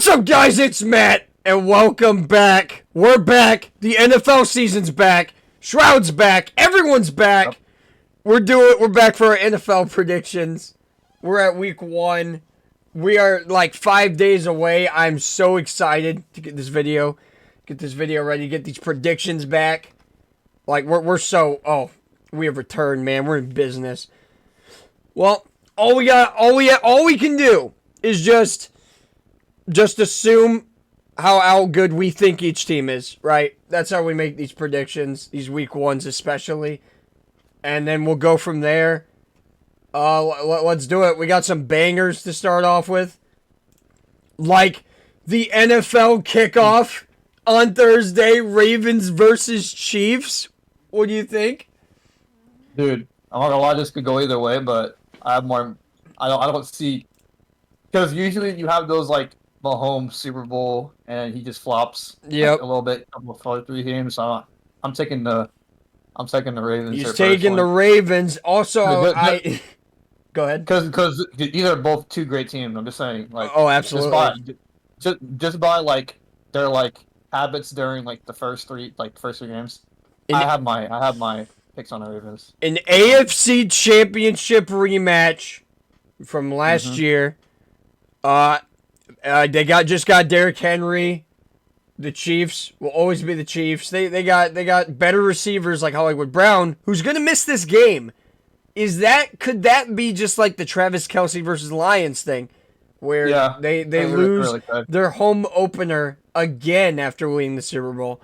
What's up, guys? It's Matt, and welcome back. We're back. The NFL season's back. Shroud's back. Everyone's back. Yep. We're back for our NFL predictions. We're at week 1. We are like 5 days away. I'm so excited to get this video ready, get these predictions back. Like we have returned, man. We're in business. Well, all we can do is just assume how good we think each team is, right? That's how we make these predictions, these week 1s especially. And then we'll go from there. Let's do it. We got some bangers to start off with. Like the NFL kickoff on Thursday, Ravens versus Chiefs. What do you think? Dude, I'm not gonna lie, this could go either way, but I have more. I don't see, because usually you have those like Mahomes Super Bowl and he just flops. Yep. A little bit, couple of 3 games. So I'm taking the Ravens. He's taking the Ravens. Also, go ahead. Because these are both 2 great teams. I'm just saying, like, oh, absolutely. Just by like their like habits during like the first 3 games. I have my picks on the Ravens. An AFC Championship rematch from last year. They just got Derrick Henry. The Chiefs will always be the Chiefs. They got better receivers like Hollywood Brown, who's gonna miss this game. Could that be just like the Travis Kelce versus Lions thing, where they lose their home opener again after winning the Super Bowl?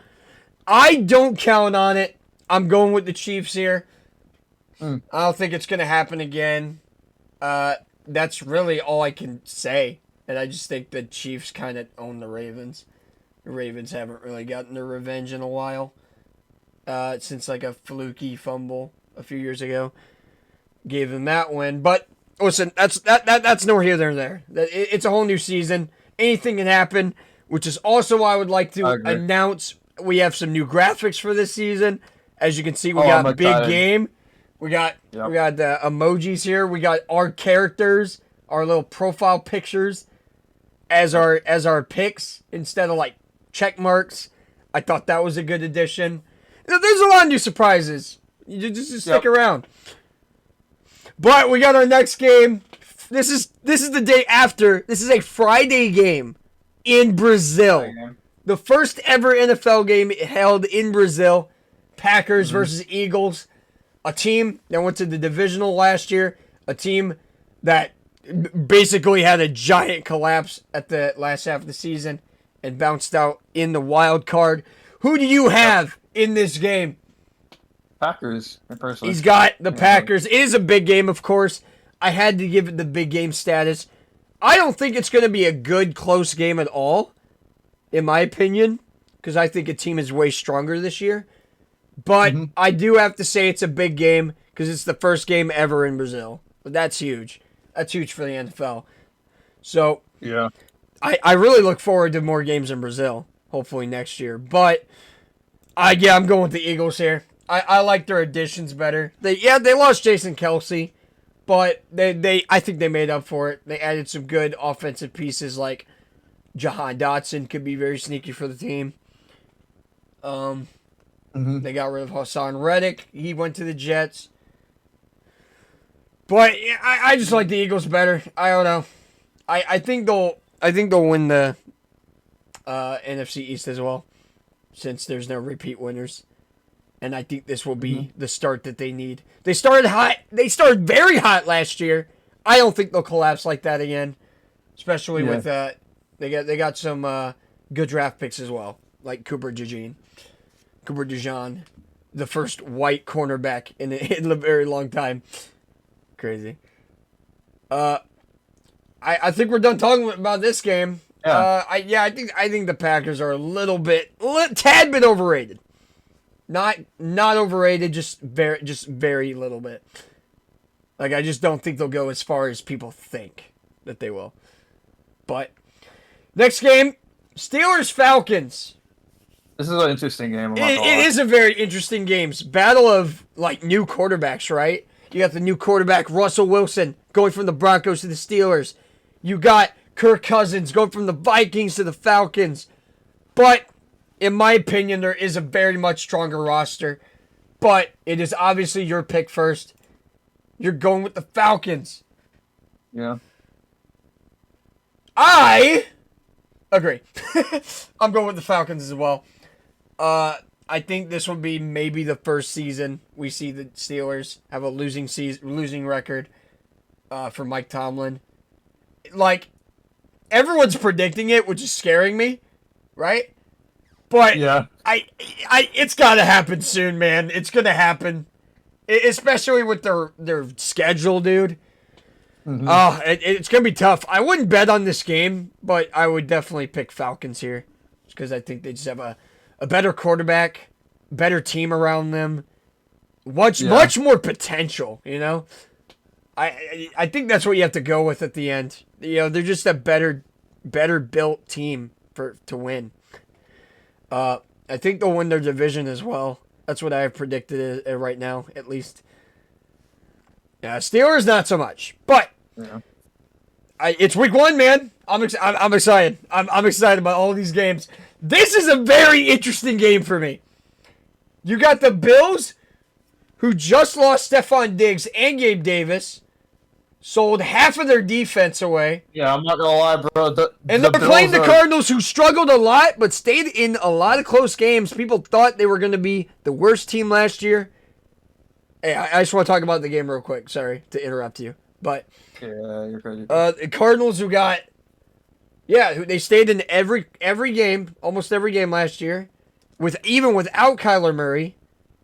I don't count on it. I'm going with the Chiefs here. I don't think it's gonna happen again. That's really all I can say. And I just think the Chiefs kind of own the Ravens. The Ravens haven't really gotten their revenge in a while. Since like a fluky fumble a few years ago gave them that win. But listen, that's nor here nor there. It's a whole new season. Anything can happen, which is also why I would like to announce we have some new graphics for this season. As you can see, we got big game. We got the emojis here. We got our characters, our little profile pictures as our picks instead of like check marks. I thought that was a good addition. There's a lot of new surprises. You just stick around. But we got our next game. This is the day after. This is a Friday game in Brazil. The first ever NFL game held in Brazil. Packers versus Eagles. A team that went to the divisional last year. A team that basically had a giant collapse at the last half of the season and bounced out in the wild card. Who do you have in this game? Packers, personally. He's got the Packers. It is a big game, of course. I had to give it the big game status. I don't think it's going to be a good, close game at all, in my opinion, because I think a team is way stronger this year. But I do have to say it's a big game because it's the first game ever in Brazil. But that's huge. That's huge for the NFL. So, yeah, I really look forward to more games in Brazil, hopefully next year. But, I'm going with the Eagles here. I like their additions better. They lost Jason Kelce, but I think they made up for it. They added some good offensive pieces like Jahan Dotson could be very sneaky for the team. They got rid of Hassan Reddick. He went to the Jets. But I just like the Eagles better. I don't know. I think they'll win the NFC East as well, since there's no repeat winners. And I think this will be the start that they need. They started hot. They started very hot last year. I don't think they'll collapse like that again, especially with they got some good draft picks as well, like Cooper DeJean, the first white cornerback in a very long time. Crazy. I think we're done talking about this game. Yeah. I think the Packers are a tad bit overrated. Not overrated, just very little bit. Like, I just don't think they'll go as far as people think that they will. But next game, Steelers-Falcons. This is an interesting game. It is a very interesting game. Battle of like new quarterbacks, right? You got the new quarterback Russell Wilson going from the Broncos to the Steelers. You got Kirk Cousins going from the Vikings to the Falcons. But in my opinion, there is a very much stronger roster. But it is obviously your pick first. You're going with the Falcons. Yeah. I agree. I'm going with the Falcons as well. I think this will be maybe the first season we see the Steelers have a losing record for Mike Tomlin. Like, everyone's predicting it, which is scaring me, right? But yeah, it's got to happen soon, man. It's going to happen, especially with their schedule, dude. Mm-hmm. Oh, it's going to be tough. I wouldn't bet on this game, but I would definitely pick Falcons here because I think they just have a better quarterback, better team around them, much more potential, you know? I think that's what you have to go with at the end. You know, they're just a better built team to win. I think they'll win their division as well. That's what I have predicted right now, at least. Yeah, Steelers not so much, but it's week 1, man. I'm excited. I'm excited about all these games. This is a very interesting game for me. You got the Bills, who just lost Stephon Diggs and Gabe Davis, sold half of their defense away. Yeah, I'm not gonna lie, bro. And they're playing the Cardinals, who struggled a lot, but stayed in a lot of close games. People thought they were going to be the worst team last year. Hey, I just want to talk about the game real quick. Sorry to interrupt you. But yeah, you're crazy. The Cardinals they stayed in every game, almost every game last year, even without Kyler Murray.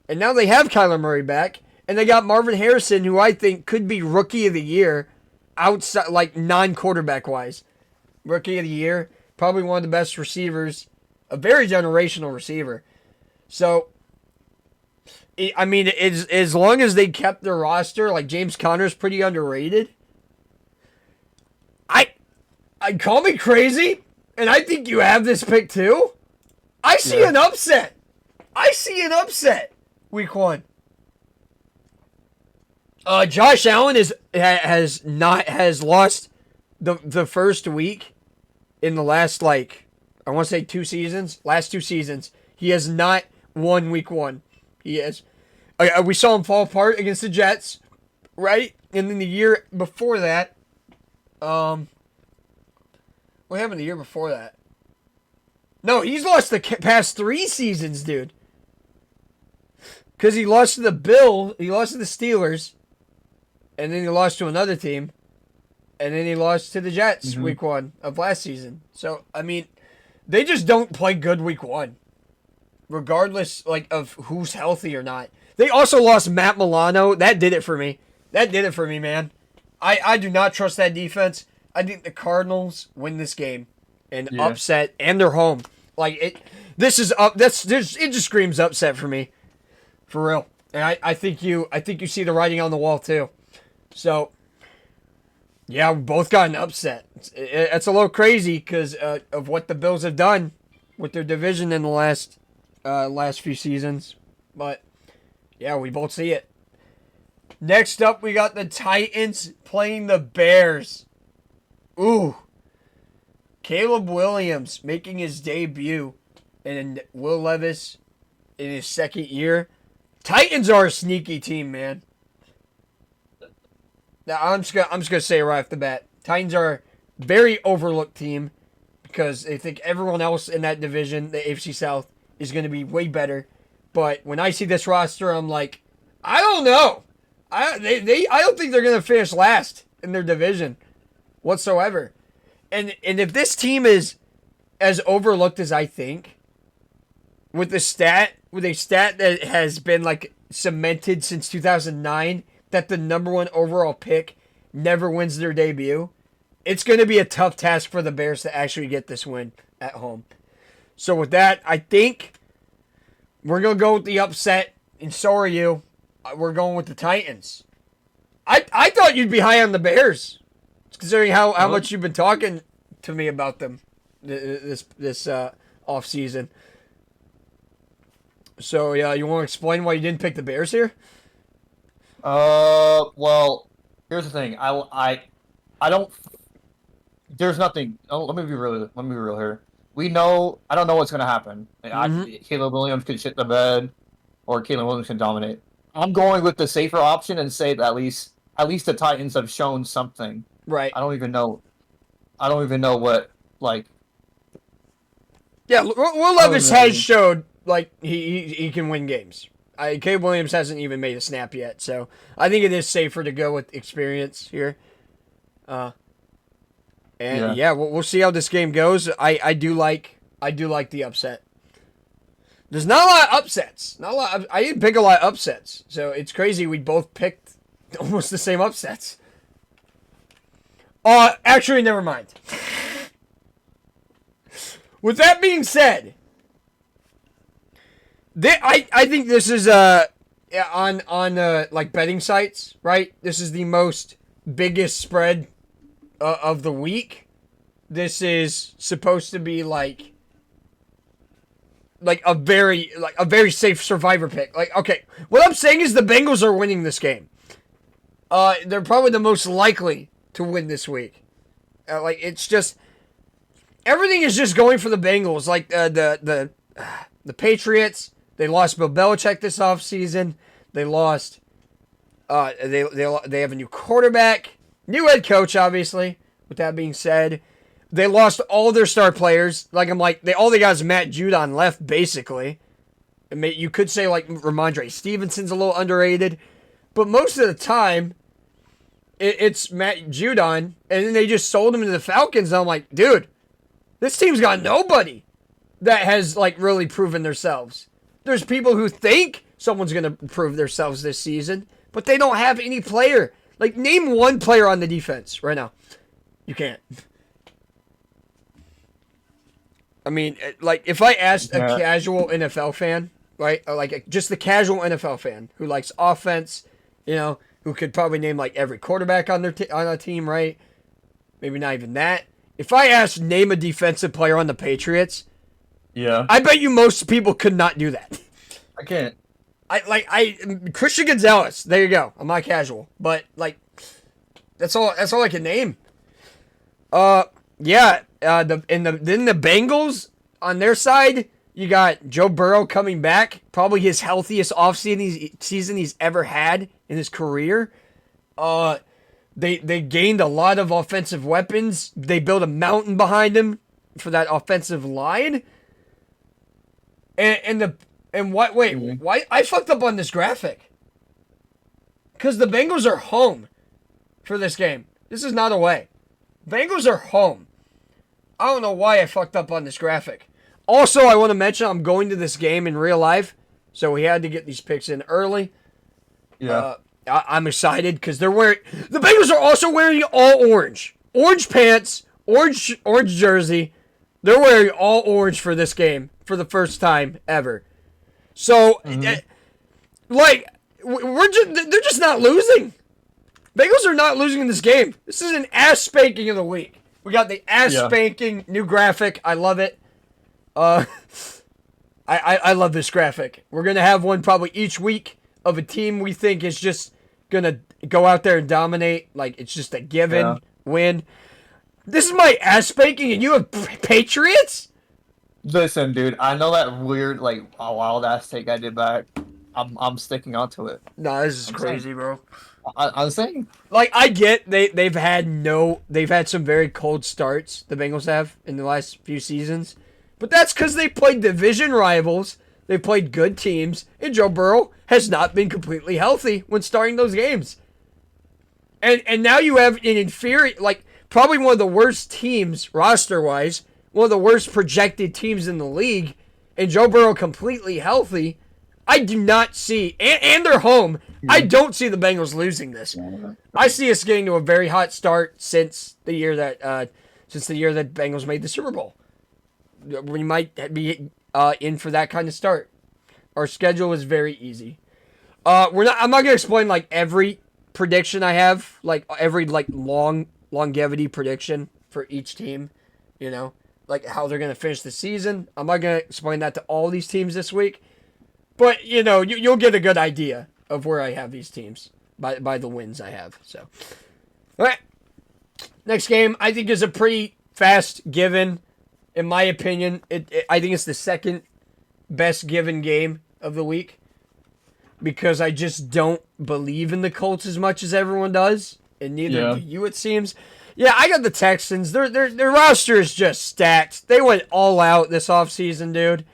And now they have Kyler Murray back. And they got Marvin Harrison, who I think could be Rookie of the Year, outside, like, non-quarterback wise. Rookie of the Year, probably one of the best receivers, a very generational receiver. So, I mean, as long as they kept their roster, like James Conner's pretty underrated. I call me crazy, and I think you have this pick too. I see an upset. Week 1. Josh Allen has lost the first week in the last, like, I want to say 2 seasons. Last 2 seasons, he has not won week 1. He has. We saw him fall apart against the Jets, right? And then the year before that, what happened the year before that? No, he's lost the past 3 seasons, dude. Because he lost to the Steelers, and then he lost to another team, and then he lost to the Jets week 1 of last season. So, I mean, they just don't play good week 1, regardless, like, of who's healthy or not. They also lost Matt Milano. That did it for me. Man. I do not trust that defense. I think the Cardinals win this game and upset, and they're home. Like, it just screams upset for me, for real. And I think you see the writing on the wall too. So, yeah, we both got an upset. It's a little crazy because of what the Bills have done with their division in the last few seasons. But, yeah, we both see it. Next up, we got the Titans playing the Bears. Ooh. Caleb Williams making his debut, and Will Levis in his second year. Titans are a sneaky team, man. Now, I'm just gonna say right off the bat, Titans are a very overlooked team because they think everyone else in that division, the AFC South, is going to be way better. But when I see this roster, I'm like, I don't know. I don't think they're going to finish last in their division whatsoever. And if this team is as overlooked as I think, with a stat that has been like cemented since 2009, that the number 1 overall pick never wins their debut, it's going to be a tough task for the Bears to actually get this win at home. So with that, I think we're going to go with the upset, and so are you. We're going with the Titans. I thought you'd be high on the Bears, considering how much you've been talking to me about them this off season. So yeah, you want to explain why you didn't pick the Bears here? Well, here's the thing. I don't. there's nothing. Oh, let me be real. Let me be real here. We know. I don't know what's gonna happen. Caleb Williams could shit the bed, or Caleb Williams can dominate. I'm going with the safer option and say that at least the Titans have shown something. Right. I don't even know. I don't even know what like. Yeah, Will Levis has showed like he can win games. Caleb Williams hasn't even made a snap yet, so I think it is safer to go with experience here. We'll see how this game goes. I do like the upset. There's not a lot of upsets. Not a lot. I didn't pick a lot of upsets, so it's crazy. We both picked almost the same upsets. Actually, never mind. With that being said, I think this is on like betting sites, right? This is the most biggest spread of the week. This is supposed to be like a very safe survivor pick. Like, okay, what I'm saying is the Bengals are winning this game. They're probably the most likely to win this week. It's just everything is just going for the Bengals. Like the Patriots, they lost Bill Belichick this offseason. They lost. They have a new quarterback, new head coach, obviously. With that being said, they lost all their star players. All they got is Matt Judon left, basically. You could say like Ramondre Stevenson's a little underrated, but most of the time, it's Matt Judon, and then they just sold him to the Falcons. And I'm like, dude, this team's got nobody that has like really proven themselves. There's people who think someone's gonna prove themselves this season, but they don't have any player. Like, name one player on the defense right now. You can't. I mean, like, if I asked a casual NFL fan, right, or like just the casual NFL fan who likes offense, who could probably name like every quarterback on their on a team, right? Maybe not even that. If I asked name a defensive player on the Patriots, I bet you most people could not do that. I can't. Christian Gonzalez. There you go. I'm not casual, but like, that's all I can name. Then the Bengals on their side, you got Joe Burrow coming back, probably his healthiest offseason he's ever had in his career. They gained a lot of offensive weapons. They built a mountain behind him for that offensive line. Why I fucked up on this graphic? Because the Bengals are home for this game. This is not away. Bengals are home. I don't know why I fucked up on this graphic. Also, I want to mention I'm going to this game in real life, so we had to get these picks in early. Yeah. I'm excited because the Bengals are also wearing all orange pants, orange jersey. They're wearing all orange for this game for the first time ever. So, they're just not losing. Bengals are not losing in this game. This is an ass spanking of the week. We got the ass spanking new graphic. I love it. I love this graphic. We're gonna have one probably each week of a team we think is just gonna go out there and dominate. Like, it's just a given win. This is my ass spanking, and you have Patriots? Listen, dude, I know that weird, like, wild ass take I did back. I'm sticking onto it. No, this is crazy, bro. I'm saying, like, I get they've had some very cold starts, the Bengals have, in the last few seasons, but that's because they played division rivals, they played good teams, and Joe Burrow has not been completely healthy when starting those games. And now you have an inferior, like, probably one of the worst teams roster wise, one of the worst projected teams in the league, and Joe Burrow completely healthy. I do not see, and they're home, I don't see the Bengals losing this. I see us getting to a very hot start since the year that Bengals made the Super Bowl. We might be in for that kind of start. Our schedule is very easy. I'm not gonna explain like every prediction I have, like every like longevity prediction for each team, like how they're gonna finish the season. I'm not gonna explain that to all these teams this week. But, you'll get a good idea of where I have these teams by the wins I have. So, all right. Next game, I think, is a pretty fast given, in my opinion. I think it's the second best given game of the week because I just don't believe in the Colts as much as everyone does, and neither do you, it seems. Yeah, I got the Texans. Their roster is just stacked. They went all out this offseason, dude.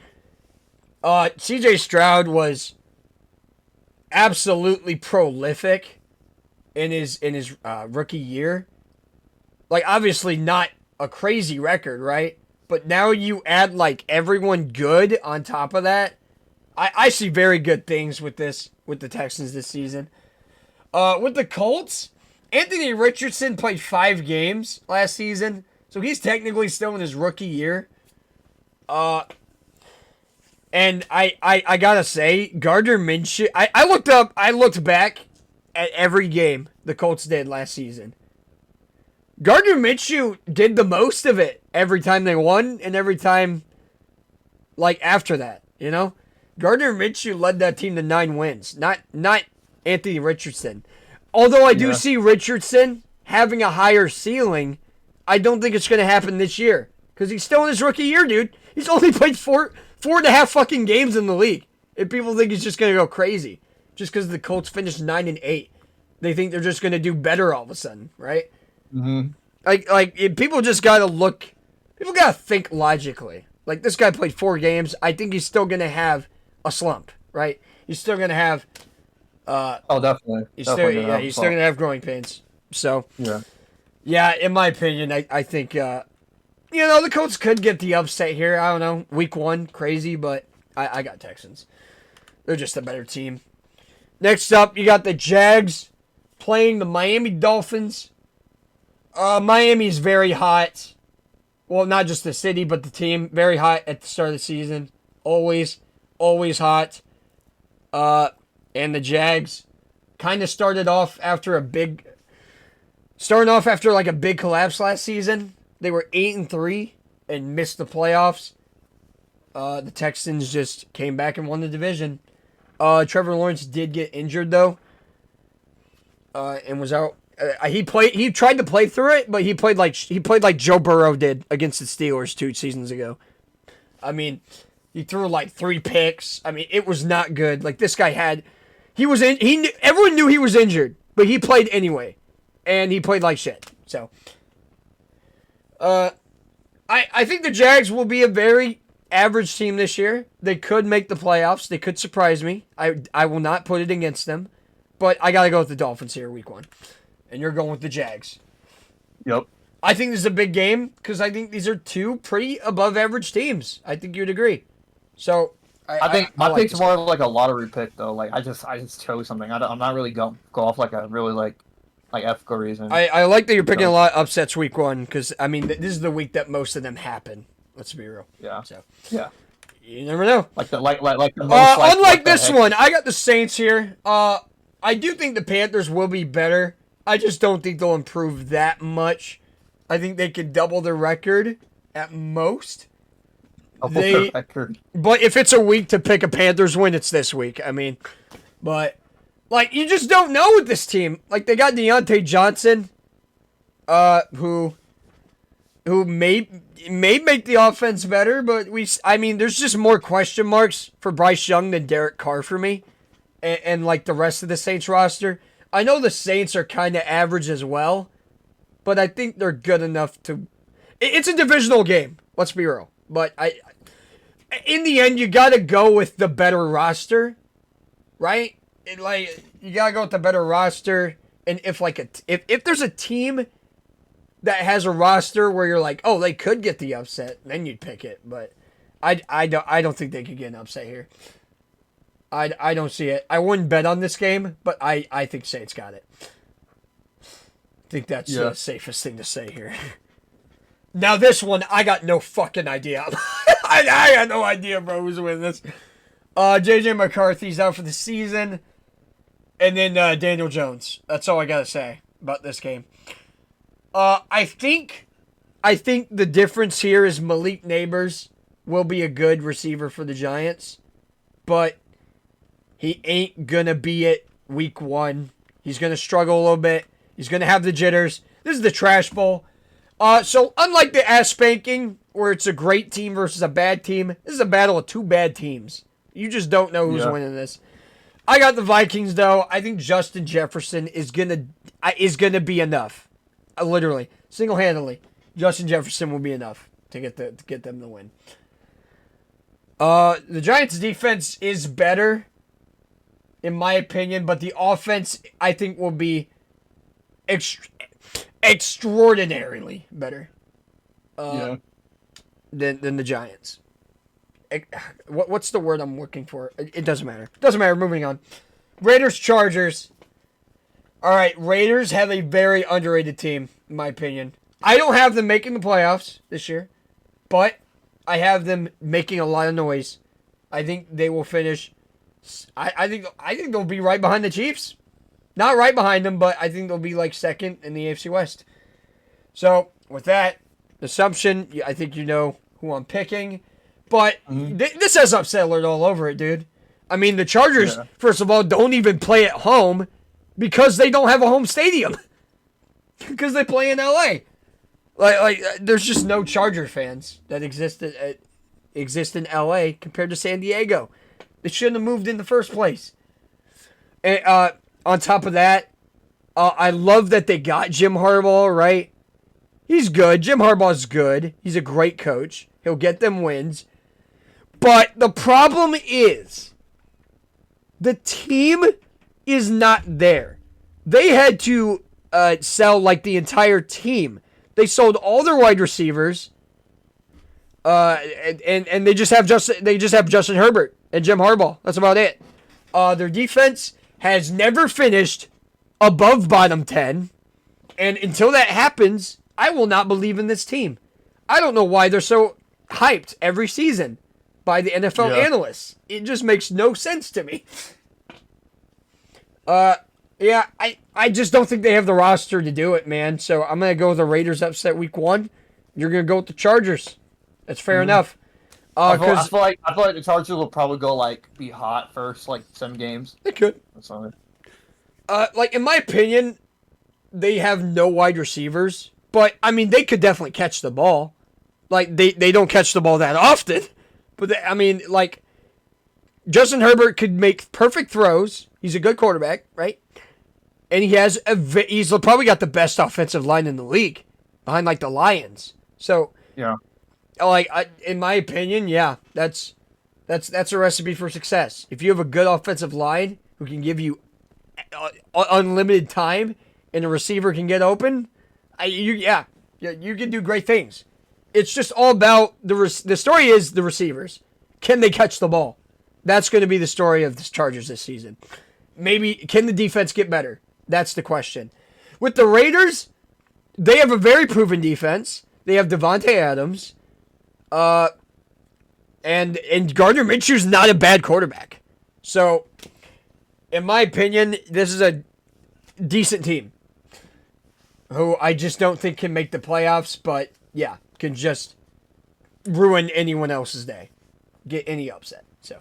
CJ Stroud was absolutely prolific in his rookie year. Like, obviously not a crazy record, right? But now you add, like, everyone good on top of that. I see very good things with the Texans this season. With the Colts, Anthony Richardson played 5 games last season, so he's technically still in his rookie year. And I gotta say, Gardner Minshew, I looked back at every game the Colts did last season. Gardner Minshew did the most of it every time they won and every time, like, after that, you know? Gardner Minshew led that team to 9 wins, not Anthony Richardson. Although I do see Richardson having a higher ceiling, I don't think it's going to happen this year because he's still in his rookie year, dude. He's only played four and a half fucking games in the league. And people think he's just going to go crazy just because the Colts finished 9-8. They think they're just going to do better all of a sudden, right? Mm-hmm. Like people just got to look. People got to think logically. Like, this guy played 4 games. I think he's still going to have a slump, right? He's still going to have. Definitely. He's still going to have growing pains. So, yeah, in my opinion, I think, the Colts could get the upset here. I don't know. Week 1, crazy, but I got Texans. They're just a better team. Next up, you got the Jags playing the Miami Dolphins. Miami's very hot. Well, not just the city, but the team. Very hot at the start of the season. Always hot. And the Jags kind of started off after a big collapse last season. They were 8-3 and missed the playoffs. The Texans just came back and won the division. Trevor Lawrence did get injured though, and was out. He tried to play through it, but he played like Joe Burrow did against the Steelers 2 seasons ago. I mean, he threw like 3 picks. I mean, it was not good. Like, this guy everyone knew he was injured, but he played anyway, and he played like shit. So, I think the Jags will be a very average team this year. They could make the playoffs. They could surprise me. I will not put it against them, but I gotta go with the Dolphins here, week 1, and you're going with the Jags. Yep. I think this is a big game because I think these are 2 pretty above average teams. I think you'd agree. So. I think my pick's more of like a lottery pick though. Like, I just chose something. I'm not really go off like a really like ethical reason. I like that you're picking a lot of upsets week 1 because I mean this is the week that most of them happen. Let's be real. Yeah. So yeah. You never know. Like the most. Unlike this one, I got the Saints here. I do think the Panthers will be better. I just don't think they'll improve that much. I think they could double their record at most. But if it's a week to pick a Panthers win, it's this week. I mean, but like, you just don't know with this team. Like, they got Deontay Johnson, who may make the offense better, but there's just more question marks for Bryce Young than Derek Carr for me, and like the rest of the Saints roster. I know the Saints are kind of average as well, but I think they're good enough to. It's a divisional game. Let's be real, but in the end, you got to go with the better roster, right? You got to go with the better roster. And if there's a team that has a roster where you're like, oh, they could get the upset, then you'd pick it. But I don't think they could get an upset here. I don't see it. I wouldn't bet on this game, but I think Saints got it. I think that's the safest thing to say here. Now this one, I got no fucking idea. I got no idea, bro, who's winning this. JJ McCarthy's out for the season. And then Daniel Jones. That's all I got to say about this game. I think the difference here is Malik Neighbors will be a good receiver for the Giants. But he ain't going to be it week 1. He's going to struggle a little bit. He's going to have the jitters. This is the trash bowl. So unlike the ass spanking, where it's a great team versus a bad team, this is a battle of two bad teams. You just don't know who's winning this. I got the Vikings though. I think Justin Jefferson is gonna be enough. Literally, single-handedly, Justin Jefferson will be enough to get them to win. The Giants' defense is better, in my opinion, but the offense I think will be extraordinarily better than the Giants. What's the word I'm looking for? It doesn't matter. Doesn't matter. Moving on. Raiders, Chargers. All right, Raiders have a very underrated team, in my opinion. I don't have them making the playoffs this year, but I have them making a lot of noise. I think they will finish. I think they'll be right behind the Chiefs. Not right behind them, but I think they'll be like second in the AFC West. So with that assumption, I think you know who I'm picking. But this has upset alert all over it, dude. I mean, the Chargers, first of all, don't even play at home because they don't have a home stadium. Because they play in LA. Like, there's just no Charger fans that exist in LA compared to San Diego. They shouldn't have moved in the first place. And on top of that, I love that they got Jim Harbaugh, right? He's good. Jim Harbaugh's good. He's a great coach. He'll get them wins. But the problem is, the team is not there. They had to sell like the entire team. They sold all their wide receivers, and they just have Justin Herbert and Jim Harbaugh. That's about it. Their defense has never finished above bottom 10, and until that happens, I will not believe in this team. I don't know why they're so hyped every season by the NFL analysts. It just makes no sense to me. I just don't think they have the roster to do it, man. So I'm going to go with the Raiders upset week 1. You're going to go with the Chargers. That's fair enough. I feel like the Chargers will probably be hot first, 7 games. They could. That's fine. In my opinion, they have no wide receivers. But, I mean, they could definitely catch the ball. They don't catch the ball that often. But, Justin Herbert could make perfect throws. He's a good quarterback, right? And he's probably got the best offensive line in the league, behind the Lions. So in my opinion, that's a recipe for success. If you have a good offensive line who can give you unlimited time, and a receiver can get open, you can do great things. It's just all about the story is the receivers. Can they catch the ball? That's going to be the story of the Chargers this season. Maybe, can the defense get better? That's the question. With the Raiders, they have a very proven defense. They have Devontae Adams. And Gardner Minshew's not a bad quarterback. So, in my opinion, this is a decent team. Who I just don't think can make the playoffs, but, can just ruin anyone else's day. Get any upset. So,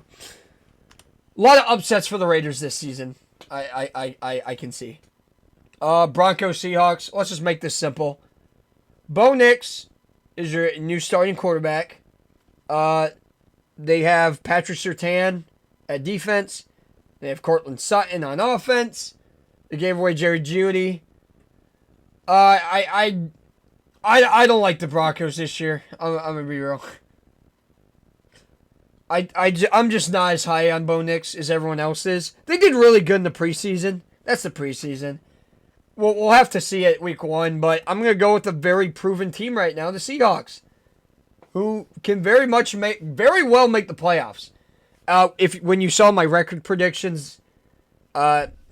a lot of upsets for the Raiders this season. I can see. Broncos, Seahawks. Let's just make this simple. Bo Nix is your new starting quarterback. They have Patrick Surtain at defense. They have Cortland Sutton on offense. They gave away Jerry Jeudy. I don't like the Broncos this year. I'm gonna be real. I'm just not as high on Bo Nix as everyone else is. They did really good in the preseason. That's the preseason. We'll have to see it week 1, but I'm going to go with a very proven team right now, the Seahawks, who can very well make the playoffs. When you saw my record predictions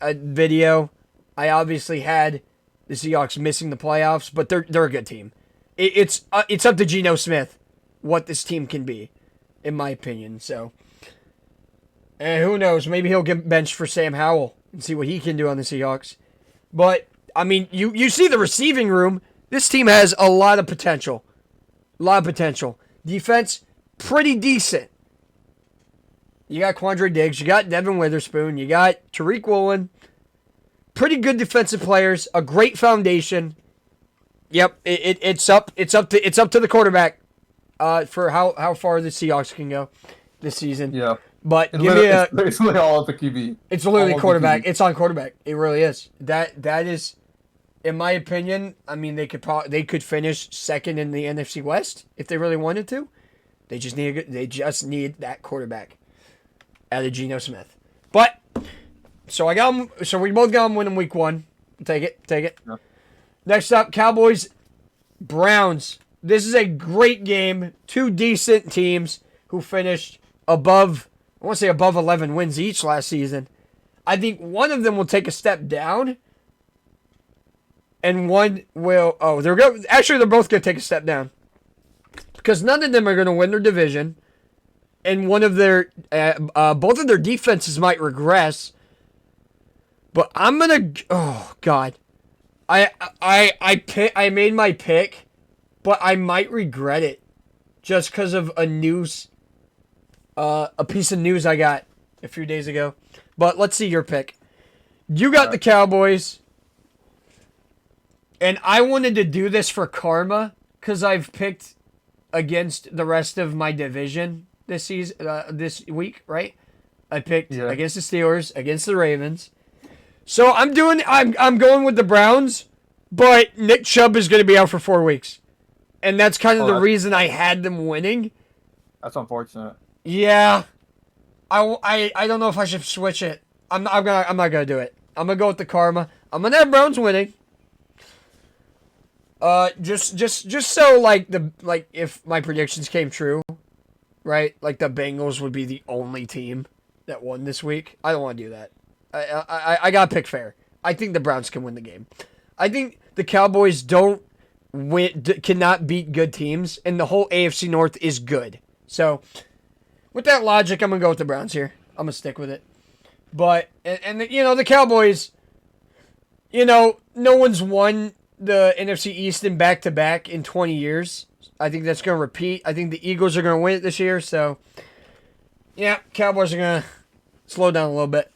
video, I obviously had the Seahawks missing the playoffs, but they're a good team. It's up to Geno Smith what this team can be, in my opinion. So, and who knows? Maybe he'll get benched for Sam Howell and see what he can do on the Seahawks. But I mean, you see the receiving room. This team has a lot of potential. Defense, pretty decent. You got Quandre Diggs. You got Devin Witherspoon. You got Tariq Woolen. Pretty good defensive players. A great foundation. Yep. It's up to the quarterback. For how far the Seahawks can go this season. Yeah. But It's basically all at the QB. It's literally quarterback. It's on quarterback. It really is. That is, in my opinion. I mean, they could finish second in the NFC West if they really wanted to. They just need that quarterback out of Geno Smith. But so I got them. So we both got them winning week 1. Take it. Yeah. Next up, Cowboys, Browns. This is a great game. 2 decent teams who finished above 11 wins each last season. I think one of them will take a step down, and one will. They're both going to take a step down because none of them are going to win their division, and both of their defenses might regress. But I'm gonna. Oh God, I made my pick. But I might regret it just because of a piece of news I got a few days ago. But let's see your pick. You got the Cowboys. And I wanted to do this for karma because I've picked against the rest of my division this this week, right? I picked against the Steelers, against the Ravens. So I'm going with the Browns, but Nick Chubb is going to be out for 4 weeks. And that's kind of the reason I had them winning. That's unfortunate. Yeah, I don't know if I should switch it. I'm not gonna do it. I'm gonna go with the karma. I'm gonna have Browns winning. Just so like if my predictions came true, right? Like the Bengals would be the only team that won this week. I don't want to do that. I gotta pick fair. I think the Browns can win the game. I think the Cowboys cannot beat good teams, and the whole AFC North is good. So, with that logic, I'm gonna go with the Browns here. I'm gonna stick with it. But the Cowboys, no one's won the NFC East in back-to-back in 20 years. I think that's gonna repeat. I think the Eagles are gonna win it this year. So, yeah, Cowboys are gonna slow down a little bit.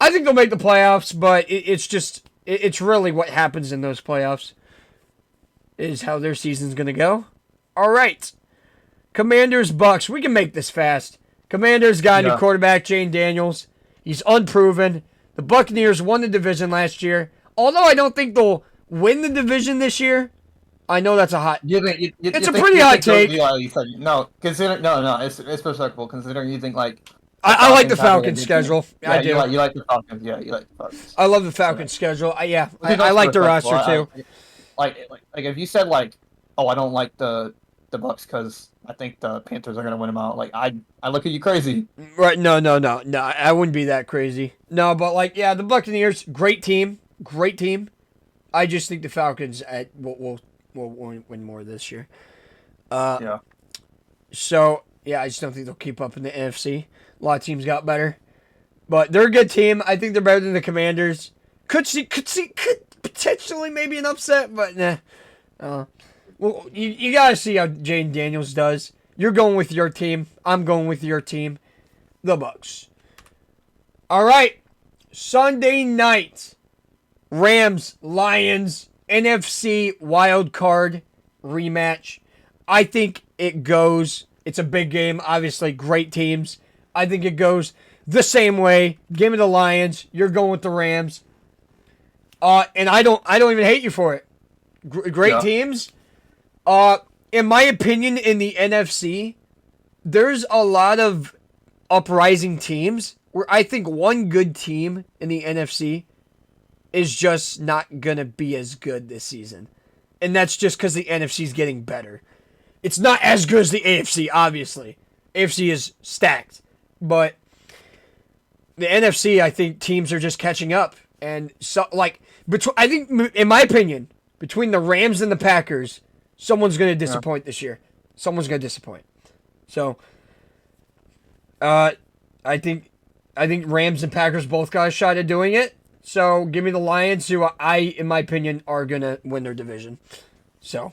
I think they'll make the playoffs, but it's really what happens in those playoffs is how their season's going to go. All right. Commanders, Bucks. We can make this fast. Commanders got a new quarterback, Jane Daniels. He's unproven. The Buccaneers won the division last year. Although I don't think they'll win the division this year. I know that's a hot... It's a pretty hot take. It's respectable considering you think like... I like the Falcons' schedule. Yeah, I do. You like the Falcons. Yeah, you like the Falcons. I love the Falcons' schedule. I like the roster too. Like if you said like, oh, I don't like the Bucks because I think the Panthers are gonna win them out. Like I look at you crazy. Right? No. I wouldn't be that crazy. No, but the Buccaneers, great team. I just think the Falcons will win more this year. So I just don't think they'll keep up in the NFC. A lot of teams got better, but they're a good team. I think they're better than the Commanders. Could potentially maybe an upset, but nah. Well, you gotta see how Jane Daniels does. You're going with your team. I'm going with your team, the Bucks. All right, Sunday night, Rams, Lions, NFC wild card rematch. I think it goes. It's a big game. Obviously, great teams. I think it goes the same way. Give me the Lions. You're going with the Rams. And I don't even hate you for it. Great teams. In my opinion, in the NFC, there's a lot of uprising teams where I think one good team in the NFC is just not going to be as good this season. And that's just because the NFC is getting better. It's not as good as the AFC, obviously. AFC is stacked. But the NFC, I think teams are just catching up. And so, I think, in my opinion, between the Rams and the Packers, someone's going to disappoint this year. Someone's going to disappoint. So, I think Rams and Packers both got a shot at doing it. So, give me the Lions, who in my opinion, are going to win their division. So,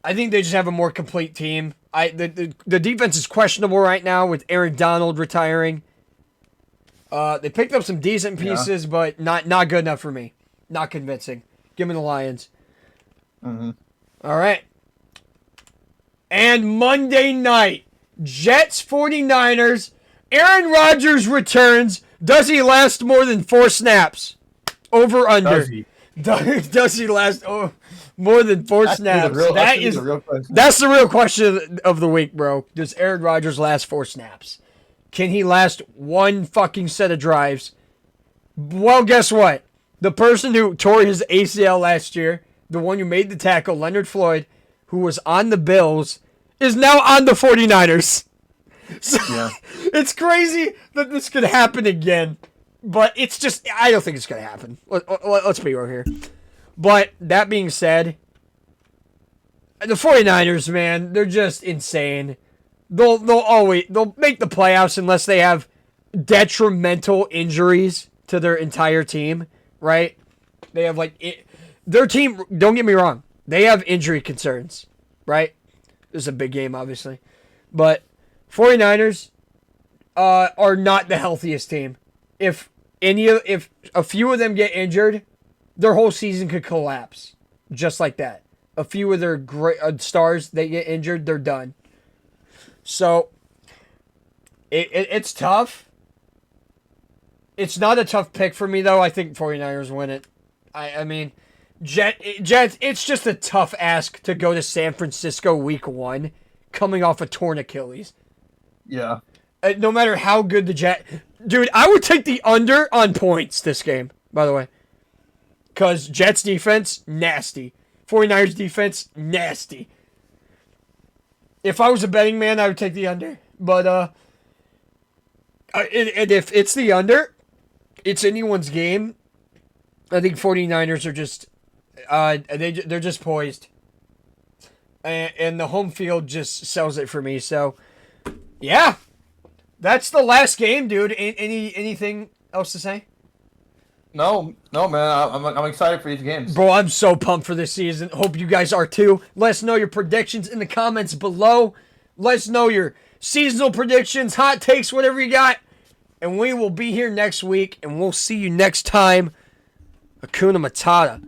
I think they just have a more complete team. The defense is questionable right now with Aaron Donald retiring. They picked up some decent pieces, but not good enough for me. Not convincing. Give me the Lions. Mm-hmm. All right. And Monday night, Jets 49ers. Aaron Rodgers returns. Does he last more than 4 snaps? Over under. Does he? Does he last more than 4 snaps? That's the real question of the week, bro. Does Aaron Rodgers last 4 snaps? Can he last 1 fucking set of drives? Well, guess what? The person who tore his ACL last year, the one who made the tackle, Leonard Floyd, who was on the Bills, is now on the 49ers. So, yeah. It's crazy that this could happen again. But it's just, I don't think it's going to happen. Let's be real here. But that being said, the 49ers, man, they're just insane. They'll make the playoffs unless they have detrimental injuries to their entire team, right? They have their team, don't get me wrong, they have injury concerns, right? This is a big game, obviously. But 49ers are not the healthiest team. If a few of them get injured, their whole season could collapse. Just like that. A few of their great stars, they get injured, they're done. So, it's tough. It's not a tough pick for me, though. I think 49ers win it. I mean, Jets, it's just a tough ask to go to San Francisco week 1, coming off a torn Achilles. Yeah. No matter how good the Jets... Dude, I would take the under on points this game, by the way. Because Jets defense, nasty. 49ers defense, nasty. If I was a betting man, I would take the under. But, and if it's the under, it's anyone's game. I think 49ers are just... they're just poised. And the home field just sells it for me, so... Yeah. That's the last game, dude. Anything else to say? No, man. I'm excited for these games. Bro, I'm so pumped for this season. Hope you guys are too. Let us know your predictions in the comments below. Let us know your seasonal predictions, hot takes, whatever you got. And we will be here next week, and we'll see you next time. Hakuna Matata.